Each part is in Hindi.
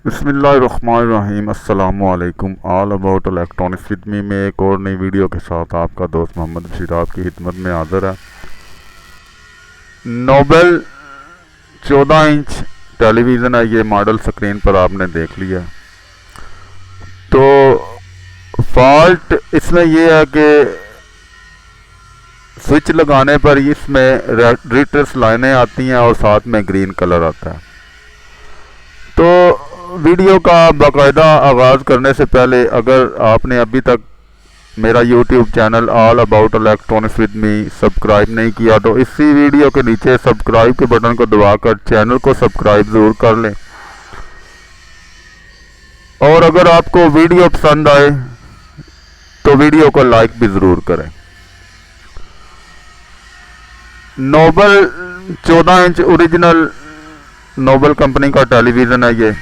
बिस्मिल्लाहिर्रहमानिर्रहीम अस्सलामुअलैकुम all about electronics with me में एक और नई वीडियो के साथ आपका दोस्त मोहम्मद बशीर आपकी खिदमत में हाजिर है। नोबेल 14 इंच टेलीविज़न है, ये मॉडल स्क्रीन पर आपने देख लिया। तो फॉल्ट इसमें यह है कि स्विच लगाने पर इसमें रिट्रेस लाइनें आती हैं और साथ में ग्रीन कलर आता है। तो वीडियो का बाकायदा आगाज़ करने से पहले अगर आपने अभी तक मेरा YouTube channel all about electronics with me subscribe नहीं किया तो इसी वीडियो के नीचे सब्सक्राइब के बटन को दबाकर चैनल को सब्सक्राइब ज़रूर कर लें। और अगर आपको वीडियो पसंद आए तो वीडियो को लाइक भी ज़रूर करें। Nobel 14 inch original Nobel company का टेलीविज़न है। ये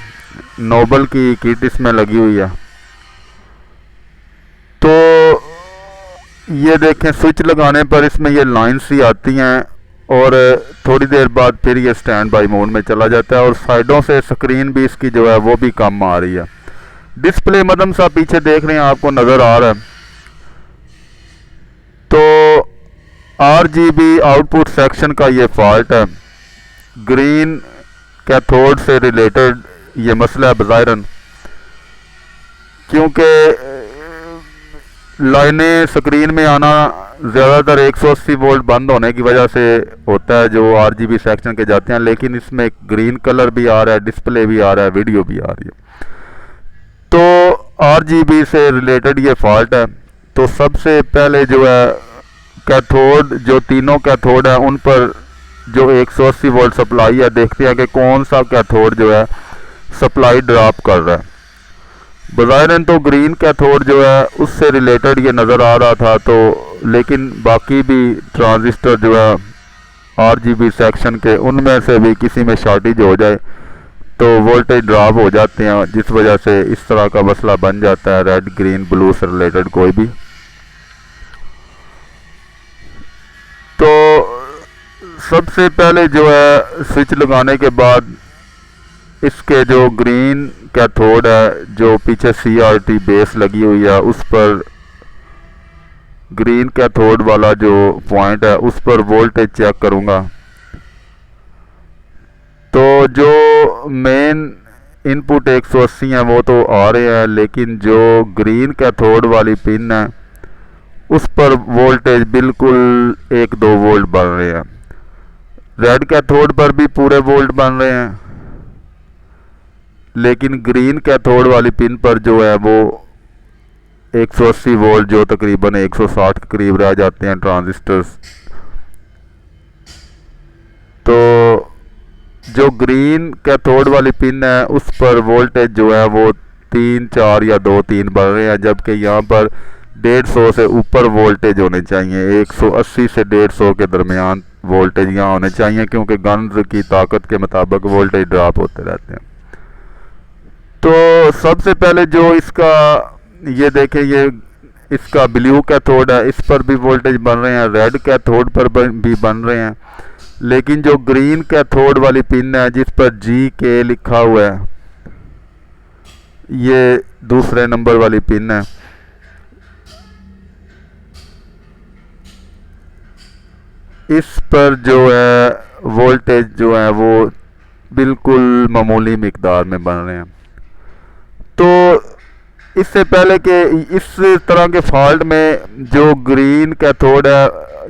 नोबेल की किट इसमें लगी हुई है। तो ये देखें, स्विच लगाने पर इसमें ये लाइन्स सी आती हैं और थोड़ी देर बाद फिर ये स्टैंड बाई मोड में चला जाता है और साइडों से स्क्रीन भी इसकी जो है वो भी कम आ रही है। डिस्प्ले मदम सा पीछे देख रहे हैं, आपको नज़र आ रहा है। तो RGB आउटपुट सेक्शन का ये फॉल्ट है। ग्रीन कैथोड से रिलेटेड ये मसला है बज़ाहिरन, क्योंकि लाइनें स्क्रीन में आना ज़्यादातर 180 वोल्ट बंद होने की वजह से होता है जो RGB सेक्शन के जाते हैं, लेकिन इसमें ग्रीन कलर भी आ रहा है, डिस्प्ले भी आ रहा है, वीडियो भी आ रही है। तो RGB से रिलेटेड ये फॉल्ट है। तो सबसे पहले जो है कैथोड, जो तीनों कैथोड है उन पर जो 180 वोल्ट सप्लाई है, देखते हैं कि कौन सा कैथोड जो है सप्लाई ड्रॉप कर रहा है। बज़ाहिरन तो ग्रीन कैथोड जो है उससे रिलेटेड ये नज़र आ रहा था, तो लेकिन बाकी भी ट्रांजिस्टर जो है RGB सेक्शन के उनमें से भी किसी में शॉर्टेज हो जाए तो वोल्टेज ड्रॉप हो जाते हैं, जिस वजह से इस तरह का मसला बन जाता है रेड ग्रीन ब्लू से रिलेटेड कोई भी। तो सबसे पहले जो है स्विच लगाने के बाद इसके जो ग्रीन कैथोड है, जो पीछे CRT बेस लगी हुई है, उस पर ग्रीन कैथोड वाला जो पॉइंट है उस पर वोल्टेज चेक करूँगा। तो जो मेन इनपुट 180 है वो तो आ रहे हैं, लेकिन जो ग्रीन कैथोड वाली पिन है उस पर वोल्टेज बिल्कुल 1-2 वोल्ट बन रहे हैं। रेड कैथोड पर भी पूरे वोल्ट बन रहे हैं, लेकिन ग्रीन कैथोड वाली पिन पर जो है वो 180 वोल्ट, जो तकरीबन 160 के करीब रह जाते हैं ट्रांजिस्टर्स। तो जो ग्रीन कैथोड वाली पिन है उस पर वोल्टेज जो है वो 3-4 या 2-3 बढ़ रहे हैं, जबकि यहाँ पर 150 से ऊपर वोल्टेज होने चाहिए। 180 से 150 के दरमियान वोल्टेज यहाँ होने चाहिए, क्योंकि गन्स की ताकत के मुताबिक वोल्टेज ड्रॉप होते रहते हैं। तो सबसे पहले जो इसका ये देखें, ये इसका ब्लू कैथोड है, इस पर भी वोल्टेज बन रहे हैं, रेड कैथोड पर भी बन रहे हैं, लेकिन जो ग्रीन कैथोड वाली पिन है जिस पर GK लिखा हुआ है, ये दूसरे नंबर वाली पिन है, इस पर जो है वोल्टेज जो है वो बिल्कुल मामूली मिकदार में बन रहे हैं। तो इससे पहले कि इस तरह के फॉल्ट में जो ग्रीन कैथोड है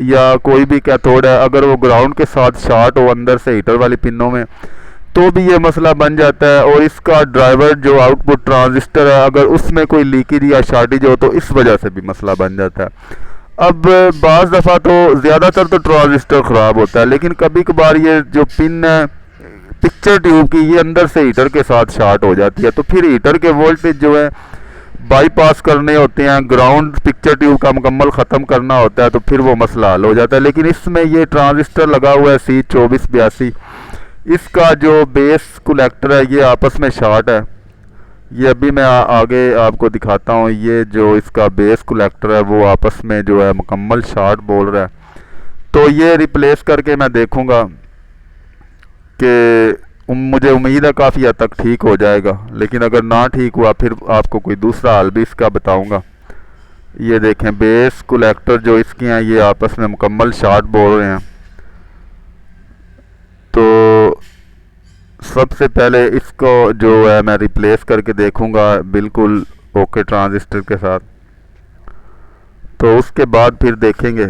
या कोई भी कैथोड है, अगर वो ग्राउंड के साथ शॉर्ट हो अंदर से हीटर वाली पिनों में, तो भी ये मसला बन जाता है। और इसका ड्राइवर जो आउटपुट ट्रांजिस्टर है, अगर उसमें कोई लीकेज या शॉर्टेज हो तो इस वजह से भी मसला बन जाता है। अब बाज़ दफ़ा तो ज़्यादातर तो ट्रांजिस्टर ख़राब होता है, लेकिन कभी कभार ये जो पिन है पिक्चर ट्यूब की, ये अंदर से हीटर के साथ शॉर्ट हो जाती है, तो फिर हीटर के वोल्टेज जो है बाईपास करने होते हैं, ग्राउंड पिक्चर ट्यूब का मुकम्मल ख़त्म करना होता है, तो फिर वो मसला हल हो जाता है। लेकिन इसमें ये ट्रांजिस्टर लगा हुआ है C2482, इसका जो बेस कलेक्टर है ये आपस में शॉर्ट है। ये अभी मैं आगे आपको दिखाता हूँ। ये जो इसका बेस कलेक्टर है वो आपस में जो है मुकम्मल शॉर्ट बोल रहा है। तो ये रिप्लेस करके मैं देखूँगा कि मुझे उम्मीद है काफ़ी हद तक ठीक हो जाएगा, लेकिन अगर ना ठीक हुआ फिर आपको कोई दूसरा हल भी इसका बताऊंगा। ये देखें बेस कलेक्टर जो इसके हैं ये आपस में मुकम्मल शॉर्ट बोल रहे हैं। तो सबसे पहले इसको जो है मैं रिप्लेस करके देखूंगा बिल्कुल ओके ट्रांजिस्टर के साथ, तो उसके बाद फिर देखेंगे।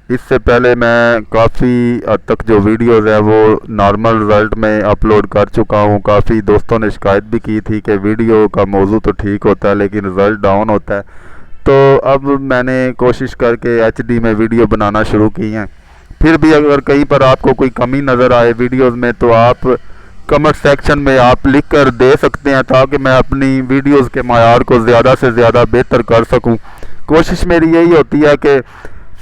इससे पहले मैं काफ़ी हद तक जो वीडियोज़ है वो नॉर्मल रिज़ल्ट में अपलोड कर चुका हूँ। काफ़ी दोस्तों ने शिकायत भी की थी कि वीडियो का मौजू तो ठीक होता है लेकिन रिज़ल्ट डाउन होता है। तो अब मैंने कोशिश करके HD में वीडियो बनाना शुरू की हैं। फिर भी अगर कहीं पर आपको कोई कमी नज़र आए वीडियोज़ में तो आप कमेंट सेक्शन में आप लिख कर दे सकते हैं, ताकि मैं अपनी वीडियोज़ के मयार को ज़्यादा से ज़्यादा बेहतर कर सकूँ। कोशिश मेरी यही होती है कि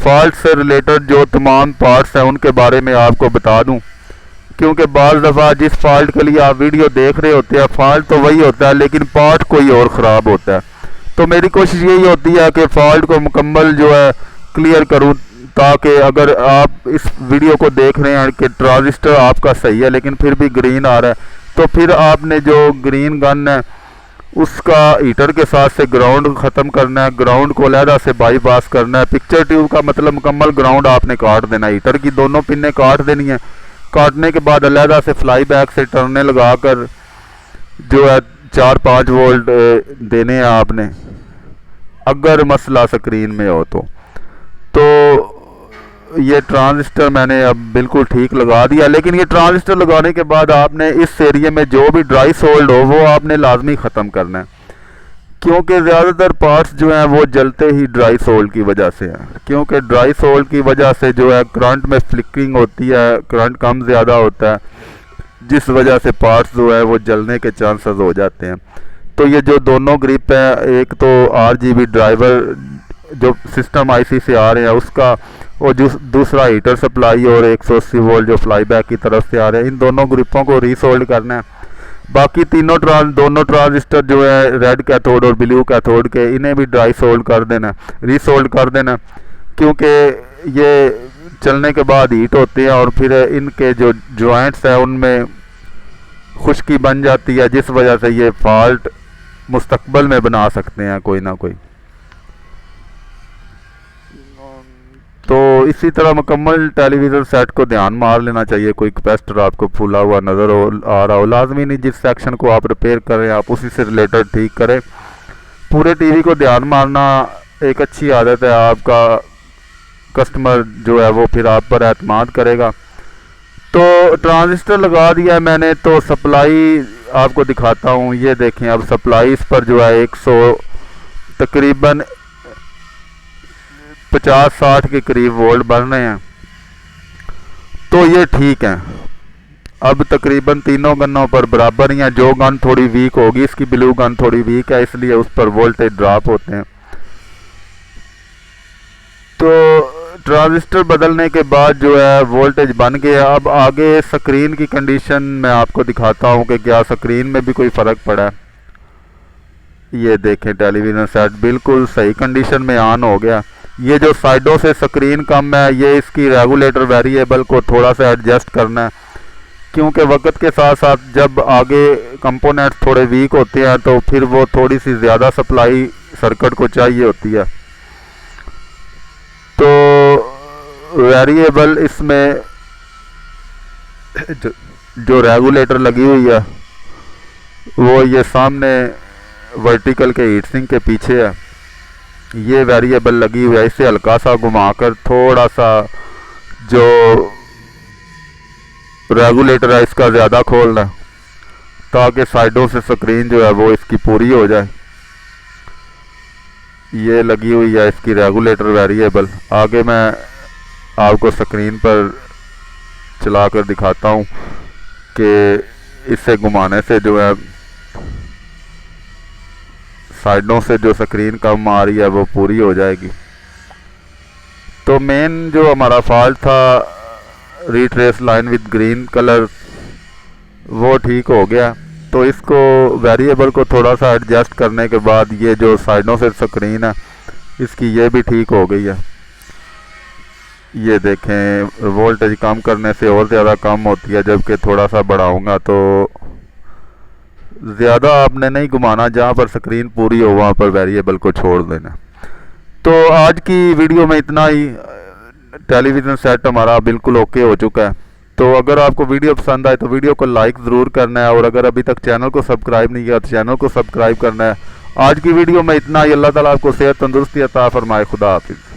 फॉल्ट से रिलेटेड जो तमाम पार्ट्स हैं उनके बारे में आपको बता दूं, क्योंकि बाज़ दफ़ा जिस फॉल्ट के लिए आप वीडियो देख रहे होते हैं फॉल्ट तो वही होता है लेकिन पार्ट कोई और ख़राब होता है। तो मेरी कोशिश यही होती है कि फॉल्ट को मुकम्मल जो है क्लियर करूं, ताकि अगर आप इस वीडियो को देख रहे हैं कि ट्रांजिस्टर आपका सही है लेकिन फिर भी ग्रीन आ रहा है, तो फिर आपने जो ग्रीन गन है उसका हीटर के साथ से ग्राउंड ख़त्म करना है, ग्राउंड को अलहदा से बाईपास करना है। पिक्चर ट्यूब का मतलब मुकम्मल ग्राउंड आपने काट देना है, हीटर की दोनों पिनें काट देनी है। काटने के बाद अलहदा से फ्लाई बैक से टर्ने लगाकर जो है 4-5 वोल्ट देने हैं आपने, अगर मसला स्क्रीन में हो तो ये ट्रांजिस्टर मैंने अब बिल्कुल ठीक लगा दिया। लेकिन ये ट्रांजिस्टर लगाने के बाद आपने इस एरिया में जो भी ड्राई सोल्ड हो वो आपने लाजमी ख़त्म करना है, क्योंकि ज़्यादातर पार्ट्स जो हैं वो जलते ही ड्राई सोल्ड की वजह से हैं। क्योंकि ड्राई सोल्ड की वजह से जो है करंट में फ्लिकरिंग होती है, करंट कम ज़्यादा होता है, जिस वजह से पार्ट्स जो है वो जलने के चांसेस हो जाते हैं। तो ये जो दोनों ग्रिप है, एक तो RGB ड्राइवर जो सिस्टम IC से आ रहे हैं उसका, और जो दूसरा हीटर सप्लाई और 180 वोल्ट जो फ्लाई बैक की तरफ से आ रहे हैं, इन दोनों ग्रिपों को रीसोल्ड करना है। बाकी दोनों ट्रांजिस्टर जो है रेड कैथोड और ब्लू कैथोड के, इन्हें भी ड्राई सोल्ड कर देना, रीसोल्ड कर देना, क्योंकि ये चलने के बाद हीट होते हैं और फिर इनके जो जॉइंट्स हैं उनमें खुश्की बन जाती है, जिस वजह से ये फॉल्ट मुस्तकबिल में बना सकते हैं कोई ना कोई। तो इसी तरह मुकम्मल टेलीविज़न सेट को ध्यान मार लेना चाहिए। कोई कैपेसिटर आपको फूला हुआ नज़र आ रहा हो, लाजमी नहीं जिस सेक्शन को आप रिपेयर करें आप उसी से रिलेटेड ठीक करें। पूरे टीवी को ध्यान मारना एक अच्छी आदत है, आपका कस्टमर जो है वो फिर आप पर एतमाद करेगा। तो ट्रांजिस्टर लगा दिया है मैंने, तो सप्लाई आपको दिखाता हूँ। ये देखें अब सप्लाई इस पर जो है 100 तकरीबन 50-60 के करीब वोल्ट बन रहे हैं, तो ये ठीक है। अब तकरीबन तीनों गनों पर बराबर ही है। जो गन थोड़ी वीक होगी, इसकी ब्लू गन थोड़ी वीक है, इसलिए उस पर वोल्टेज ड्रॉप होते हैं। तो ट्रांजिस्टर बदलने के बाद जो है वोल्टेज बन गया। अब आगे स्क्रीन की कंडीशन मैं आपको दिखाता हूँ कि क्या स्क्रीन में भी कोई फ़र्क पड़ा है। ये देखें टेलीविज़न सेट बिल्कुल सही कंडीशन में ऑन हो गया। ये जो साइडों से स्क्रीन कम है, ये इसकी रेगुलेटर वेरिएबल को थोड़ा सा एडजस्ट करना है, क्योंकि वक्त के साथ साथ जब आगे कंपोनेंट थोड़े वीक होते हैं तो फिर वो थोड़ी सी ज़्यादा सप्लाई सर्किट को चाहिए होती है। तो वेरिएबल इसमें जो रेगुलेटर लगी हुई है वो ये सामने वर्टिकल के हीट सिंक के पीछे है, ये वेरिएबल लगी हुई है। इसे हल्का सा घुमाकर थोड़ा सा जो रेगुलेटर है इसका ज़्यादा खोलना, ताकि साइडों से स्क्रीन जो है वो इसकी पूरी हो जाए। ये लगी हुई है इसकी रेगुलेटर वेरिएबल। आगे मैं आपको स्क्रीन पर चलाकर दिखाता हूँ कि इसे घुमाने से जो है साइडों से जो स्क्रीन कम आ रही है वो पूरी हो जाएगी। तो मेन जो हमारा फॉल्ट था retrace line with green colour, वो ठीक हो गया। तो इसको वेरिएबल को थोड़ा सा एडजस्ट करने के बाद ये जो साइडों से स्क्रीन है इसकी ये भी ठीक हो गई है। ये देखें वोल्टेज कम करने से और ज़्यादा कम होती है, जबकि थोड़ा सा बढ़ाऊंगा तो ज़्यादा आपने नहीं घुमाना, जहाँ पर स्क्रीन पूरी हो वहाँ पर वेरिएबल को छोड़ देना। तो आज की वीडियो में इतना ही। टेलीविज़न सेट हमारा बिल्कुल ओके हो चुका है। तो अगर आपको वीडियो पसंद आए तो वीडियो को लाइक ज़रूर करना है, और अगर अभी तक चैनल को सब्सक्राइब नहीं किया तो चैनल को सब्सक्राइब करना है। आज की वीडियो में इतना ही। अल्लाह ताला आपको सेहत तंदुरुस्ती अता फरमाए। खुदा हाफिज़।